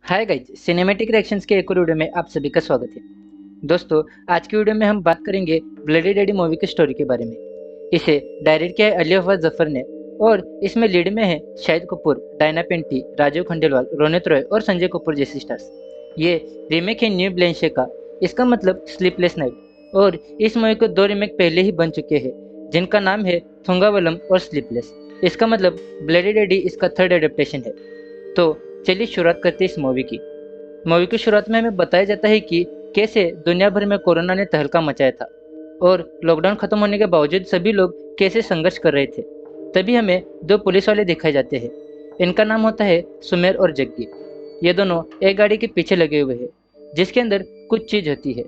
Hi guys, cinematic reactions के एक और वीडियो में आप सभी का स्वागत है। दोस्तों, आज की वीडियो में हम बात करेंगे ब्लडी डैडी मूवी की स्टोरी के बारे में। इसे डायरेक्ट किया है अली अफवाज जफर ने और इसमें लीड में है शाहिद कपूर, डायना पेंटी, राजीव खंडेलवाल, रोनित रॉय और संजय कपूर जैसे स्टार्स। ये रीमेक है न्यू ब्लेंशे का, इसका मतलब स्लीपलेस नाइट। और इस मूवी को दो रीमेक पहले ही बन चुके हैं जिनका नाम है थुंगावलम और स्लीपलेस। इसका मतलब ब्लडी डैडी इसका थर्ड एडेप्टेशन है। तो चलिए शुरुआत करते हैं इस मूवी की शुरुआत में हमें बताया जाता है कि कैसे दुनिया भर में कोरोना ने तहलका मचाया था और लॉकडाउन खत्म होने के बावजूद सभी लोग कैसे संघर्ष कर रहे थे। तभी हमें दो पुलिस वाले दिखाए जाते हैं। इनका नाम होता है सुमेर और जग्गी। ये दोनों एक गाड़ी के पीछे लगे हुए हैं जिसके अंदर कुछ चीज होती है।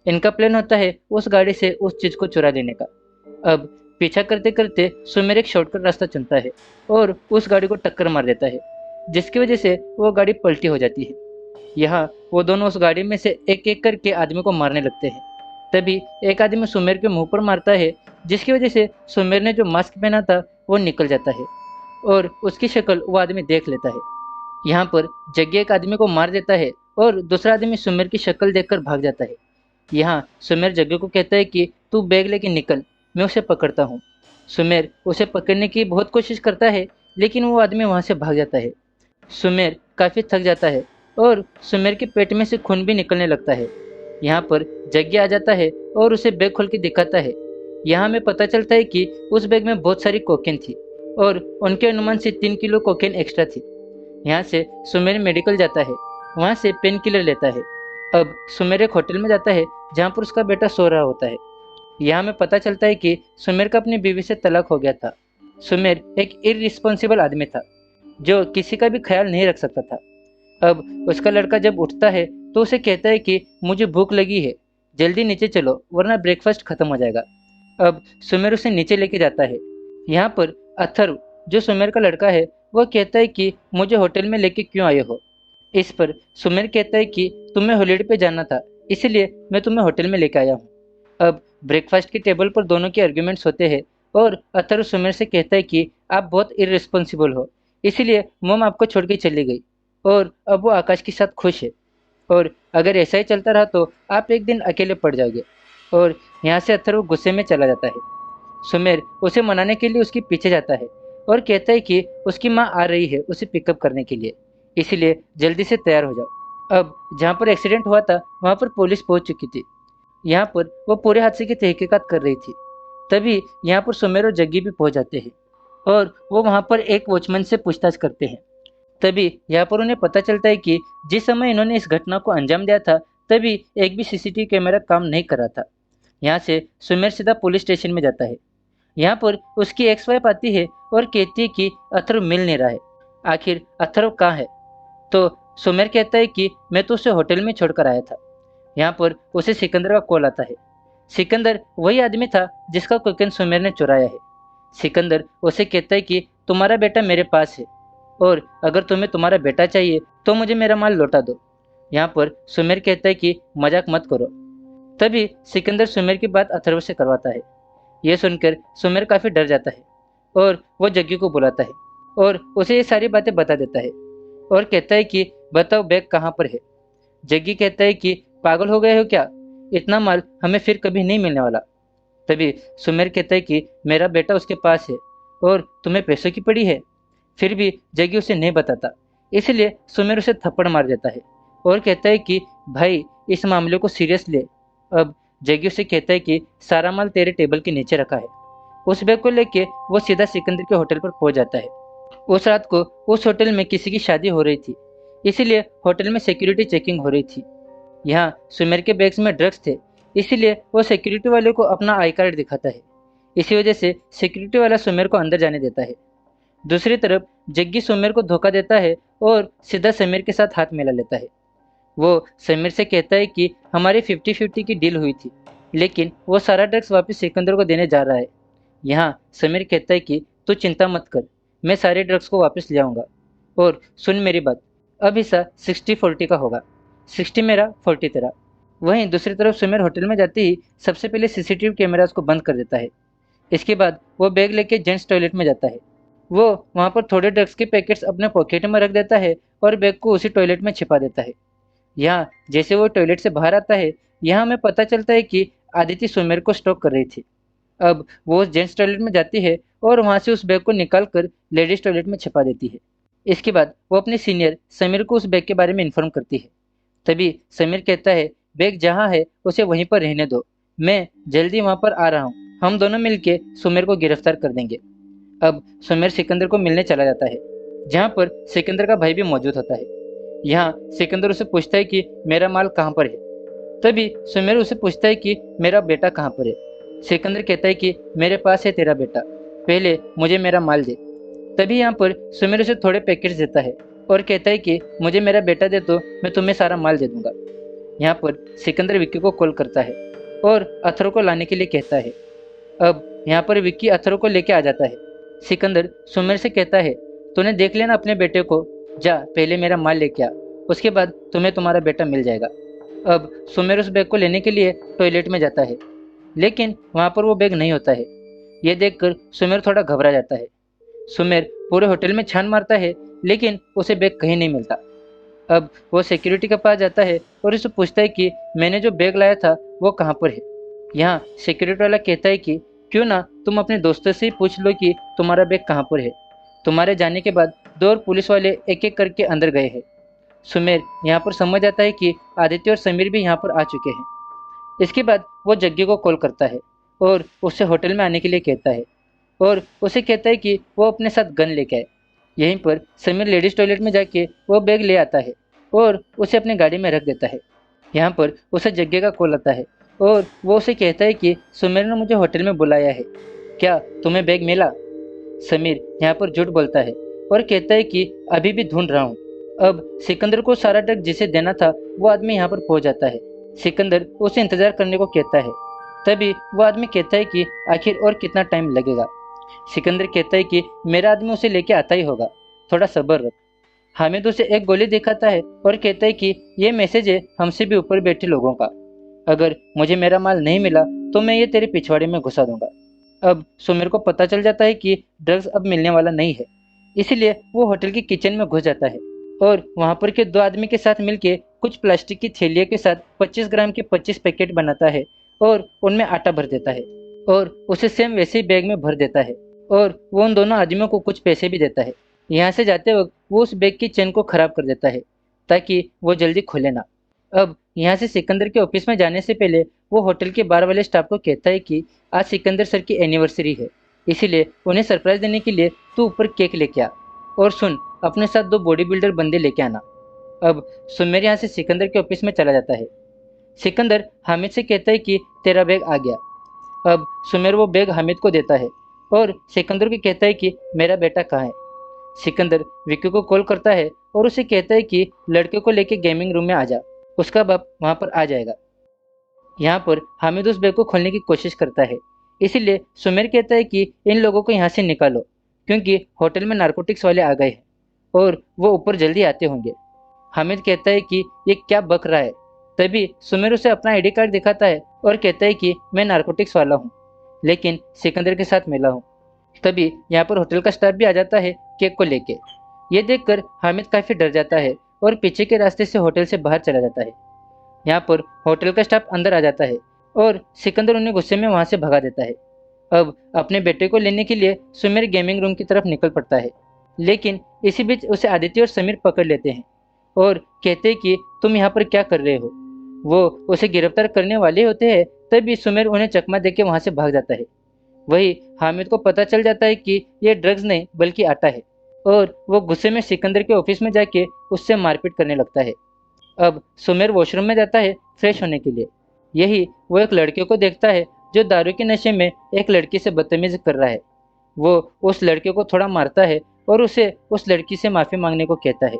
इनका प्लान होता है उस गाड़ी से उस चीज को चुरा लेने का। अब पीछा करते करते सुमेर एक शॉर्टकट रास्ता चुनता है और उस गाड़ी को टक्कर मार देता है जिसकी वजह से वो गाड़ी पलटी हो जाती है। यहाँ वो दोनों उस गाड़ी में से एक एक करके आदमी को मारने लगते हैं। तभी एक आदमी सुमेर के मुंह पर मारता है जिसकी वजह से सुमेर ने जो मास्क पहना था वो निकल जाता है और उसकी शक्ल वो आदमी देख लेता है। यहाँ पर जग्गी एक आदमी को मार देता है और दूसरा आदमी सुमेर की शक्ल देखकर भाग जाता है। यहाँ सुमेर जग्गी को कहता है कि तू बैग लेके निकल, मैं उसे पकड़ता हूँ। सुमेर उसे पकड़ने की बहुत कोशिश करता है लेकिन वो आदमी वहाँ से भाग जाता है। सुमेर काफी थक जाता है और सुमेर के पेट में से खून भी निकलने लगता है। यहाँ पर जग्गी आ जाता है और उसे बैग खोल के दिखाता है। यहाँ हमें पता चलता है कि उस बैग में बहुत सारी कोकेन थी और उनके अनुमान से 3 किलो कोकेन एक्स्ट्रा थी। यहाँ से सुमेर मेडिकल जाता है, वहाँ से पेन किलर लेता है। अब सुमेर एक होटल में जाता है जहाँ पर उसका बेटा सो रहा होता है। यहाँ हमें पता चलता है कि सुमेर का अपनी बीवी से तलाक हो गया था। सुमेर एक इररिस्पॉन्सिबल आदमी था जो किसी का भी ख्याल नहीं रख सकता था। अब उसका लड़का जब उठता है तो उसे कहता है कि मुझे भूख लगी है, जल्दी नीचे चलो वरना ब्रेकफास्ट खत्म हो जाएगा। अब सुमेर उसे नीचे लेके जाता है। यहाँ पर अथर्व, जो सुमेर का लड़का है, वो कहता है कि मुझे होटल में लेके क्यों आए हो। इस पर सुमेर कहता है कि तुम्हें हॉलीडे पे जाना था इसलिए मैं तुम्हें होटल में लेके आया हूँ। अब ब्रेकफास्ट की टेबल पर दोनों के आर्ग्यूमेंट्स होते हैं और अथर्व सुमेर से कहता है कि आप बहुत इररिस्पॉन्सिबल हो, इसीलिए मॉम आपको छोड़ के चली गई और अब वो आकाश के साथ खुश है और अगर ऐसा ही चलता रहा तो आप एक दिन अकेले पड़ जाओगे। और यहाँ से अथर्व गुस्से में चला जाता है। सुमेर उसे मनाने के लिए उसके पीछे जाता है और कहता है कि उसकी माँ आ रही है उसे पिकअप करने के लिए, इसीलिए जल्दी से तैयार हो जाओ। अब जहाँ पर एक्सीडेंट हुआ था वहाँ पर पुलिस पहुँच चुकी थी। यहाँ पर वो पूरे हादसे की तहकीकात कर रही थी। तभी यहाँ पर सुमेर और जग्गी भी पहुँच जाते हैं और वो वहाँ पर एक वॉचमैन से पूछताछ करते हैं। तभी यहाँ पर उन्हें पता चलता है कि जिस समय इन्होंने इस घटना को अंजाम दिया था तभी एक भी सीसीटीवी कैमरा काम नहीं कर रहा था। यहाँ से सुमेर सीधा पुलिस स्टेशन में जाता है। यहाँ पर उसकी एक्स वाइफ आती है और कहती है कि अथर्व मिल नहीं रहा है, आखिर अथर्व कहाँ है। तो सुमेर कहता है कि मैं तो उसे होटल में छोड़कर आया था। यहाँ पर उसे सिकंदर का कॉल आता है। सिकंदर वही आदमी था जिसका कोकेन सुमेर ने चुराया है। सिकंदर उसे कहता है कि तुम्हारा बेटा मेरे पास है और अगर तुम्हें तुम्हारा बेटा चाहिए तो मुझे मेरा माल लौटा दो। यहाँ पर सुमेर कहता है कि मजाक मत करो। तभी सिकंदर सुमेर की बात अथर्व से करवाता है। यह सुनकर सुमेर काफी डर जाता है और वो जग्गी को बुलाता है और उसे ये सारी बातें बता देता है और कहता है कि बताओ बैग कहाँ पर है। जग्गी कहता है कि पागल हो गए हो क्या, इतना माल हमें फिर कभी नहीं मिलने वाला। तभी सुमेर कहता है कि मेरा बेटा उसके पास है और तुम्हें पैसों की पड़ी है। फिर भी जग्गी उसे नहीं बताता, इसलिए सुमेर उसे थप्पड़ मार देता है और कहता है कि भाई इस मामले को सीरियस ले। अब जग्गी उसे कहता है कि सारा माल तेरे टेबल के नीचे रखा है। उस बैग को लेके वो सीधा सिकंदर के होटल पर पहुंच जाता है। उस रात को उस होटल में किसी की शादी हो रही थी, इसीलिए होटल में सिक्योरिटी चेकिंग हो रही थी। यहाँ सुमेर के बैग्स में ड्रग्स थे, इसीलिए वो सिक्योरिटी वाले को अपना आई कार्ड दिखाता है। इसी वजह से सिक्योरिटी वाला सुमेर को अंदर जाने देता है। दूसरी तरफ जग्गी सुमेर को धोखा देता है और सीधा समीर के साथ हाथ मिला लेता है। वो समीर से कहता है कि हमारी 50-50 की डील हुई थी, लेकिन वो सारा ड्रग्स वापस सिकंदर को देने जा रहा है। यहाँ समीर कहता है कि तू चिंता मत कर, मैं सारे ड्रग्स को वापस ले आऊँगा। और सुन मेरी बात, अब हिस्सा 60-40 का होगा, 60 मेरा 40 तेरा। वहीं दूसरी तरफ सुमेर होटल में जाते ही सबसे पहले सीसीटीवी कैमराज को बंद कर देता है। इसके बाद वो बैग लेके जेंट्स टॉयलेट में जाता है। वो वहाँ पर थोड़े ड्रग्स के पैकेट्स अपने पॉकेट में रख देता है और बैग को उसी टॉयलेट में छिपा देता है। यहाँ जैसे वो टॉयलेट से बाहर आता है, यहाँ हमें पता चलता है कि आदिति सुमेर को स्टॉक कर रही थी। अब वो उस जेंट्स टॉयलेट में जाती है और वहाँ से उस बैग को निकाल कर लेडीज टॉयलेट में छिपा देती है। इसके बाद वो अपने सीनियर समीर को उस बैग के बारे में इन्फॉर्म करती है। तभी समीर कहता है, बैग जहाँ है उसे वहीं पर रहने दो, मैं जल्दी वहाँ पर आ रहा हूँ, हम दोनों मिलके सुमेर को गिरफ्तार कर देंगे। अब सुमेर सिकंदर को मिलने चला जाता है, जहाँ पर सिकंदर का भाई भी मौजूद होता है। यहाँ सिकंदर उसे पूछता है कि मेरा माल कहाँ पर है। तभी सुमेर उसे पूछता है कि मेरा बेटा कहाँ पर है। सिकंदर कहता है कि मेरे पास है तेरा बेटा, पहले मुझे मेरा माल दे। तभी यहाँ पर सुमेर उसे थोड़े पैकेट्स देता है और कहता है कि मुझे मेरा बेटा दे तो मैं तुम्हें सारा माल दे दूंगा। यहाँ पर सिकंदर विक्की को कॉल करता है और अथर्व को लाने के लिए कहता है। अब यहाँ पर विक्की अथर्व को लेके आ जाता है। सिकंदर सुमेर से कहता है, तूने देख लेना अपने बेटे को, जा पहले मेरा माल लेके आ, उसके बाद तुम्हें तुम्हारा बेटा मिल जाएगा। अब सुमेर उस बैग को लेने के लिए टॉयलेट में जाता है, लेकिन वहाँ पर वो बैग नहीं होता है। ये देखकर सुमेर थोड़ा घबरा जाता है। सुमेर पूरे होटल में छान मारता है, लेकिन उसे बैग कहीं नहीं मिलता। अब वो सिक्योरिटी के पास जाता है और उसे पूछता है कि मैंने जो बैग लाया था वो कहाँ पर है। यहाँ सिक्योरिटी वाला कहता है कि क्यों ना तुम अपने दोस्तों से ही पूछ लो कि तुम्हारा बैग कहाँ पर है। तुम्हारे जाने के बाद 2 और पुलिस वाले एक एक करके अंदर गए हैं। सुमेर यहाँ पर समझ आता है कि आदित्य और समीर भी यहाँ पर आ चुके हैं। इसके बाद वो जग्गी को कॉल करता है और उससे होटल में आने के लिए कहता है और उसे कहता है कि वो अपने साथ गन लेके आए। यहीं पर समीर लेडीज टॉयलेट में जाके वो बैग ले आता है और उसे अपनी गाड़ी में रख देता है। यहाँ पर उसे जग्गे का कॉल आता है और वो उसे कहता है कि सुमेर ने मुझे होटल में बुलाया है, क्या तुम्हें बैग मिला। समीर यहाँ पर झूठ बोलता है और कहता है कि अभी भी ढूंढ रहा हूँ। अब सिकंदर को सारा ड्रग जिसे देना था वो आदमी यहाँ पर पहुँच जाता है। सिकंदर उसे इंतजार करने को कहता है। तभी वो आदमी कहता है कि आखिर और कितना टाइम लगेगा। सिकंदर कहता है कि मेरा आदमी उसे लेके आता ही होगा, थोड़ा सब्र रख। हामिद उसे एक गोली दिखाता है और कहता है कि ये मैसेज है हमसे भी ऊपर बैठे लोगों का, अगर मुझे मेरा माल नहीं मिला तो मैं ये तेरे पिछवाड़े में घुसा दूंगा। अब सुमेर को पता चल जाता है कि ड्रग्स अब मिलने वाला नहीं है, इसीलिए वो होटल की किचन में घुस जाता है और वहाँ पर के 2 आदमी के साथ मिलके कुछ प्लास्टिक की थैलियों के साथ 25 ग्राम के 25 पैकेट बनाता है और उनमें आटा भर देता है और उसे सेम वैसे ही बैग में भर देता है और वो उन दोनों आदमियों को कुछ पैसे भी देता है। यहाँ से जाते वक्त वो उस बैग की चेन को खराब कर देता है ताकि वो जल्दी खुले ना। अब यहाँ से सिकंदर के ऑफिस में जाने से पहले वो होटल के बार वाले स्टाफ को कहता है कि आज सिकंदर सर की एनिवर्सरी है, इसीलिए उन्हें सरप्राइज देने के लिए तू ऊपर केक लेके आ और सुन, अपने साथ 2 बॉडी बिल्डर बंदे लेके आना। अब सुमेर यहाँ से सिकंदर के ऑफिस में चला जाता है। सिकंदर हामिद से कहता है कि तेरा बैग आ गया। अब सुमेर वो बैग हामिद को देता है और सिकंदर को कहता है कि मेरा बेटा कहाँ है। सिकंदर विक्की को कॉल करता है और उसे कहता है कि लड़के को लेके गेमिंग रूम में आ जा, उसका बाप वहाँ पर आ जाएगा। यहाँ पर हामिद उस बैग को खोलने की कोशिश करता है, इसीलिए सुमेर कहता है कि इन लोगों को यहाँ से निकालो, क्योंकि होटल में नारकोटिक्स वाले आ गए हैं और वो ऊपर जल्दी आते होंगे। हामिद कहता है कि ये क्या बक रहा है। तभी सुमेर उसे अपना आईडी कार्ड दिखाता है और कहता है कि मैं नारकोटिक्स वाला हूँ, लेकिन सिकंदर के साथ मिला हूँ। तभी यहाँ पर होटल का स्टाफ भी आ जाता है केक को लेके। ये देखकर हामिद काफी डर जाता है और पीछे के रास्ते से होटल से बाहर चला जाता है। यहाँ पर होटल का स्टाफ अंदर आ जाता है और सिकंदर उन्हें गुस्से में वहां से भगा देता है। अब अपने बेटे को लेने के लिए सुमेर गेमिंग रूम की तरफ निकल पड़ता है, लेकिन इसी बीच उसे आदित्य और समीर पकड़ लेते हैं और कहते हैं कि तुम यहाँ पर क्या कर रहे हो। वो उसे गिरफ्तार करने वाले होते हैं, तभी सुमेर उन्हें चकमा देके वहां से भाग जाता है। वही हामिद को पता चल जाता है कि ये ड्रग्स नहीं बल्कि आटा है और वो गुस्से में सिकंदर के ऑफिस में जाके उससे मारपीट करने लगता है। अब सुमेर वॉशरूम में जाता है फ्रेश होने के लिए। यही वो एक लड़के को देखता है जो दारू के नशे में एक लड़की से बदतमीजी कर रहा है। वो उस लड़के को थोड़ा मारता है और उसे उस लड़की से माफ़ी मांगने को कहता है।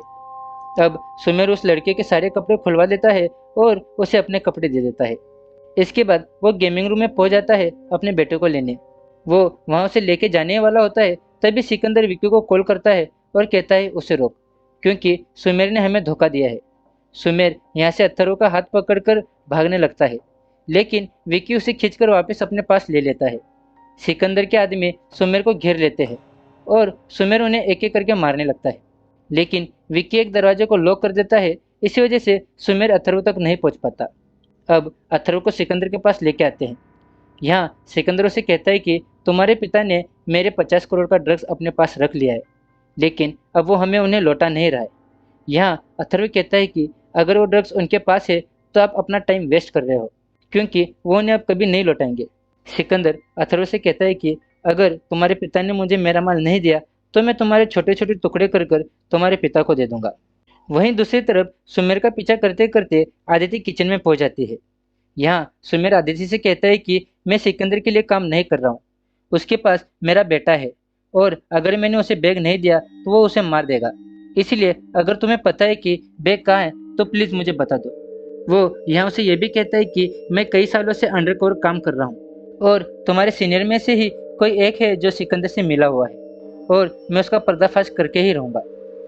अब सुमेर उस लड़के के सारे कपड़े खुलवा देता है और उसे अपने कपड़े दे देता है। इसके बाद वो गेमिंग रूम में पहुंच जाता है अपने बेटे को लेने। वो वहां उसे लेके जाने वाला होता है, तभी सिकंदर विक्की को कॉल करता है और कहता है उसे रोक, क्योंकि सुमेर ने हमें धोखा दिया है। सुमेर यहाँ से अथर्व का हाथ पकड़कर भागने लगता है, लेकिन विक्की उसे खींचकर वापस अपने पास ले लेता है। सिकंदर के आदमी सुमेर को घेर लेते हैं और सुमेर उन्हें एक एक करके मारने लगता है। लेकिन विक्की एक दरवाजे को लॉक कर देता है। इसी वजह से सुमेर अथर्व तक नहीं पहुंच पाता। अब अथर्व को सिकंदर के पास लेके आते हैं। यहाँ सिकंदर उसे कहता है कि तुम्हारे पिता ने मेरे 50 करोड़ का ड्रग्स अपने पास रख लिया है, लेकिन अब वो हमें उन्हें लौटा नहीं रहा है। यहाँ अथर्व कहता है कि अगर वो ड्रग्स उनके पास है तो आप अपना टाइम वेस्ट कर रहे हो, क्योंकि वो उन्हें अब कभी नहीं लौटाएंगे। सिकंदर अथर्व से कहता है कि अगर तुम्हारे पिता ने मुझे मेरा माल नहीं दिया तो मैं तुम्हारे छोटे छोटे टुकड़े कर कर तुम्हारे पिता को दे दूंगा। वहीं दूसरी तरफ सुमेर का पीछा करते करते आदिति किचन में पहुंच जाती है। यहाँ सुमेर आदिति से कहता है कि मैं सिकंदर के लिए काम नहीं कर रहा हूँ, उसके पास मेरा बेटा है और अगर मैंने उसे बैग नहीं दिया तो वो उसे मार देगा। इसलिए अगर तुम्हें पता है कि बैग कहाँ है तो प्लीज़ मुझे बता दो। वो यहाँ उसे ये भी कहता है कि मैं कई सालों से अंडरकवर काम कर रहा हूँ और तुम्हारे सीनियर में से ही कोई एक है जो सिकंदर से मिला हुआ है और मैं उसका पर्दाफाश करके ही रहूँगा।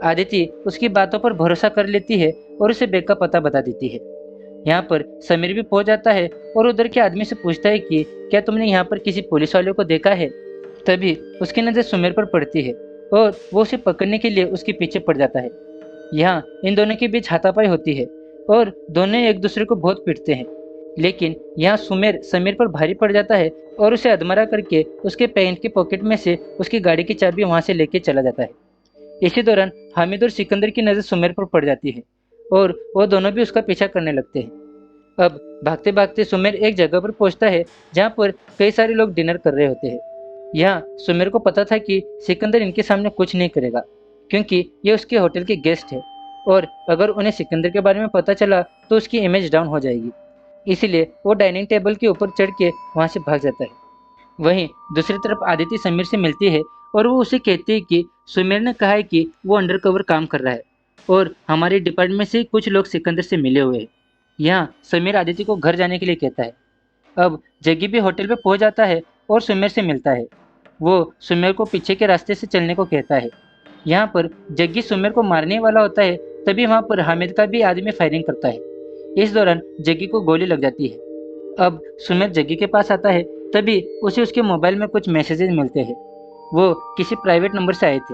आदिति उसकी बातों पर भरोसा कर लेती है और उसे बैग का पता बता देती है। यहाँ पर समीर भी पहुंच जाता है और उधर के आदमी से पूछता है कि क्या तुमने यहाँ पर किसी पुलिस वाले को देखा है। तभी उसकी नज़र सुमेर पर पड़ती है और वो उसे पकड़ने के लिए उसके पीछे पड़ जाता है। यहाँ इन दोनों के बीच हाथापाई होती है और दोनों एक दूसरे को बहुत पीटते हैं, लेकिन यहाँ सुमेर समीर पर भारी पड़ जाता है और उसे अधमरा करके उसके पैंट के पॉकेट में से उसकी गाड़ी की चाबी वहाँ से लेके चला जाता है। इसी दौरान हामिद और सिकंदर की नज़र सुमेर पर पड़ जाती है और वो दोनों भी उसका पीछा करने लगते हैं। अब भागते भागते सुमेर एक जगह पर पहुंचता है जहाँ पर कई सारे लोग डिनर कर रहे होते हैं। यहाँ सुमेर को पता था कि सिकंदर इनके सामने कुछ नहीं करेगा, क्योंकि ये उसके होटल के गेस्ट है और अगर उन्हें सिकंदर के बारे में पता चला तो उसकी इमेज डाउन हो जाएगी। इसीलिए वो डाइनिंग टेबल के ऊपर चढ़ के वहाँ से भाग जाता है। वहीं दूसरी तरफ आदिति समीर से मिलती है और वो उसे कहती है कि सुमेर ने कहा है कि वो अंडरकवर काम कर रहा है और हमारे डिपार्टमेंट से कुछ लोग सिकंदर से मिले हुए हैं। यहाँ समीर आदिति को घर जाने के लिए कहता है। अब जग्गी भी होटल पे पहुंच जाता है और सुमेर से मिलता है। वो सुमेर को पीछे के रास्ते से चलने को कहता है। यहाँ पर जग्गी सुमेर को मारने वाला होता है, तभी वहाँ पर हामिद का भी आदमी फायरिंग करता है। इस दौरान जग्गी को गोली लग जाती है। अब सुमेर जग्गी के पास आता है, तभी उसे उसके मोबाइल में कुछ मैसेजेस मिलते हैं। वो किसी प्राइवेट नंबर से आए थे।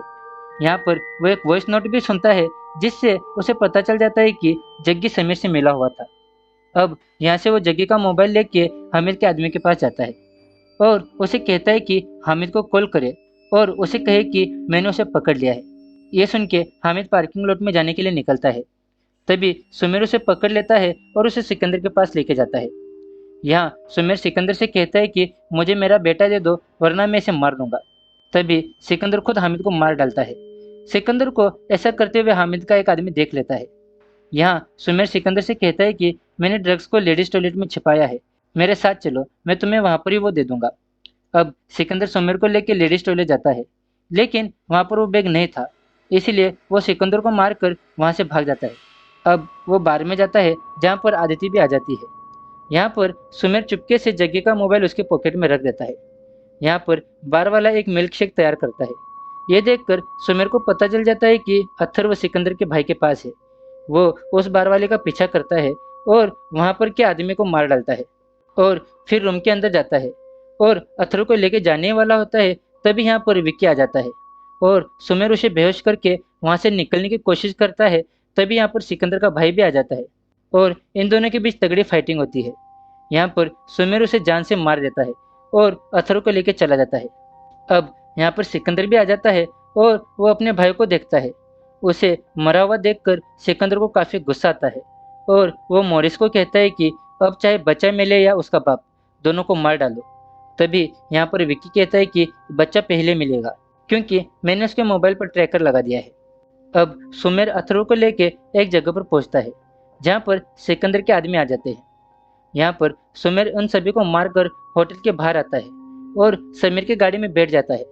यहाँ पर वो एक वॉइस नोट भी सुनता है, जिससे उसे पता चल जाता है कि जग्गी समीर से मिला हुआ था। अब यहाँ से वो जग्गी का मोबाइल लेके हामिद के आदमी के पास जाता है और उसे कहता है कि हामिद को कॉल करे और उसे कहे कि मैंने उसे पकड़ लिया है। ये सुन के हामिद पार्किंग लॉट में जाने के लिए निकलता है। तभी सुमेर उसे पकड़ लेता है और उसे सिकंदर के पास लेके जाता है। यहाँ सुमेर सिकंदर से कहता है कि मुझे मेरा बेटा दे दो, वरना मैं इसे मार दूंगा। तभी सिकंदर खुद हामिद को मार डालता है। सिकंदर को ऐसा करते हुए हामिद का एक आदमी देख लेता है। यहाँ सुमेर सिकंदर से कहता है कि मैंने ड्रग्स को लेडीज टॉयलेट में छिपाया है, मेरे साथ चलो, मैं तुम्हें वहाँ पर ही वो दे दूंगा। अब सिकंदर सुमेर को लेकर लेडीज टॉयलेट जाता है, लेकिन वहाँ पर वो बैग नहीं था, इसीलिए वो सिकंदर को मारकर वहाँ से भाग जाता है। अब वो बार में जाता है जहाँ पर आदिति भी आ जाती है। यहाँ पर सुमेर चुपके से जग्गी का मोबाइल उसके पॉकेट में रख देता है। यहाँ पर बार वाला एक मिल्क शेक तैयार करता है। ये देखकर सुमेर को पता चल जाता है कि अथर्व सिकंदर के भाई के पास है। वो उस बार वाले का पीछा करता है और वहाँ पर के आदमी को मार डालता है और फिर रूम के अंदर जाता है और अथर्व को लेके जाने वाला होता है। तभी यहाँ पर विक्की आ जाता है और सुमेर उसे बेहोश करके वहाँ से निकलने की कोशिश करता है। तभी यहाँ पर सिकंदर का भाई भी आ जाता है और इन दोनों के बीच तगड़ी फाइटिंग होती है। यहाँ पर सुमेर उसे जान से मार देता है और अथर्व को लेकर चला जाता है। अब यहाँ पर सिकंदर भी आ जाता है और वो अपने भाई को देखता है। उसे मरा हुआ देखकर सिकंदर को काफी गुस्सा आता है और वो मॉरिस को कहता है कि अब चाहे बच्चा मिले या उसका बाप, दोनों को मार डालो। तभी यहाँ पर विक्की कहता है कि बच्चा पहले मिलेगा, क्योंकि मैंने उसके मोबाइल पर ट्रैकर लगा दिया है। अब सुमेर अथर्व को लेके एक जगह पर पहुंचता है जहाँ पर सिकंदर के आदमी आ जाते हैं। यहाँ पर सुमेर उन सभी को मारकर होटल के बाहर आता है और समीर की गाड़ी में बैठ जाता है।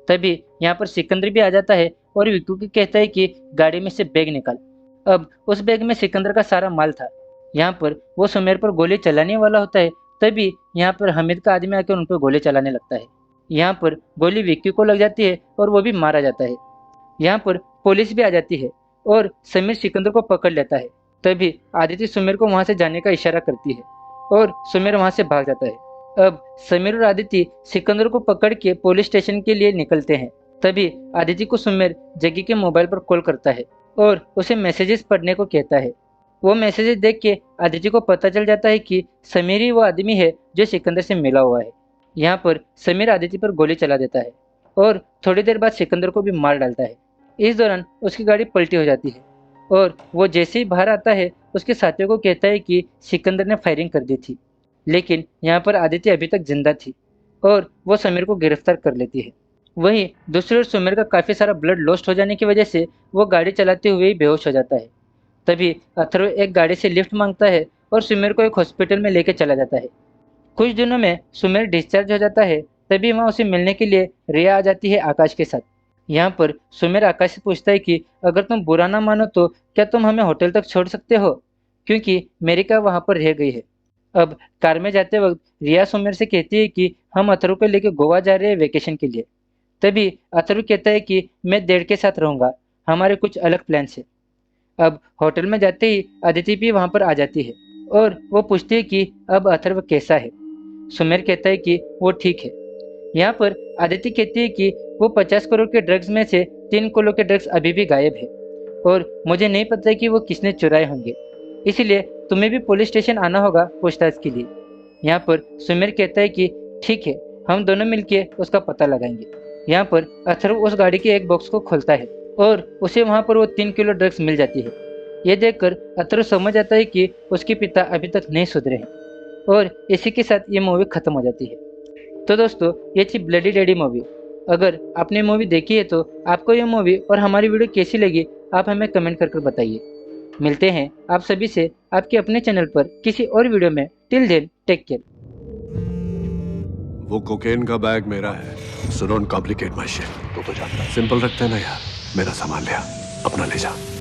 तभी यहाँ पर सिकंदर भी आ जाता है और विक्की को कहता है कि गाड़ी में से बैग निकाल। अब उस बैग में सिकंदर का सारा माल था। यहाँ पर वो सुमेर पर गोली चलाने वाला होता है। तभी यहाँ पर हामिद का आदमी आकर उन पर गोली चलाने लगता है। यहाँ पर गोली विक्की को लग जाती है और वो भी मारा जाता है। यहाँ पर पुलिस भी आ जाती है और समीर सिकंदर को पकड़ लेता है। तभी आदिति सुमेर को वहाँ से जाने का इशारा करती है और सुमेर वहाँ से भाग जाता है। अब समीर और आदिति सिकंदर को पकड़ के पुलिस स्टेशन के लिए निकलते हैं तभी आदित्य को सुमेर जग्गी के मोबाइल पर कॉल करता है और उसे मैसेजेस पढ़ने को कहता है। वो मैसेजेस देख के आदित्य को पता चल जाता है कि समीर ही वो आदमी है जो सिकंदर से मिला हुआ है। यहाँ पर समीर आदित्य पर गोली चला देता है और थोड़ी देर बाद सिकंदर को भी मार डालता है। इस दौरान उसकी गाड़ी पलटी हो जाती है और वो जैसे ही बाहर आता है उसके साथियों को कहता है कि सिकंदर ने फायरिंग कर दी थी, लेकिन यहाँ पर आदित्य अभी तक जिंदा थी और वो समीर को गिरफ्तार कर लेती है। वहीं दूसरी ओर समीर का काफ़ी सारा ब्लड लॉस्ट हो जाने की वजह से वो गाड़ी चलाते हुए ही बेहोश हो जाता है। तभी अथर्व एक गाड़ी से लिफ्ट मांगता है और सुमेर को एक हॉस्पिटल में लेकर चला जाता है। कुछ दिनों में सुमेर डिस्चार्ज हो जाता है। तभी वहाँ उसे मिलने के लिए रिया आ जाती है आकाश के साथ। यहाँ पर सुमेर आकाश से पूछता है कि अगर तुम बुरा ना मानो तो क्या तुम हमें होटल तक छोड़ सकते हो, क्योंकि मेरिका वहाँ पर रह गई है। अब कार में जाते वक्त रिया सुमेर से कहती है कि हम अथर्व को लेकर गोवा जा रहे हैं वेकेशन के लिए। तभी अथर्व कहता है कि मैं डेड के साथ रहूंगा, हमारे कुछ अलग प्लान्स है। अब होटल में जाते ही अदिति भी वहां पर आ जाती है और वो पूछती है कि अब अथर्व कैसा है। सुमेर कहता है कि वो ठीक है। यहाँ पर अदिति कहती है कि वो 50 करोड़ के ड्रग्स में से 3 किलो के ड्रग्स अभी भी गायब है और मुझे नहीं पता कि वो किसने चुराए होंगे, इसलिए तुम्हें भी पुलिस स्टेशन आना होगा पूछताछ के लिए। यहाँ पर सुमेर कहता है कि ठीक है, हम दोनों मिलके उसका पता लगाएंगे। यहाँ पर अथर्व उस गाड़ी के एक बॉक्स को खोलता है और उसे वहाँ पर वो 3 किलो ड्रग्स मिल जाती है। ये देखकर अथर्व समझ आता है कि उसके पिता अभी तक नहीं सुधरे हैं और इसी के साथ ये मूवी खत्म हो जाती है। तो दोस्तों, ये थी ब्लडी डैडी मूवी। अगर आपने मूवी देखी है तो आपको ये मूवी और हमारी वीडियो कैसी लगी आप हमें कमेंट कर बताइए। मिलते हैं आप सभी से आपके अपने चैनल पर किसी और वीडियो में। Till then take care. वो कोकेन का बैग मेरा है, so don't complicate my shit. तो जानता है सिंपल रखते हैं ना यार। मेरा सामान लिया, अपना ले जा।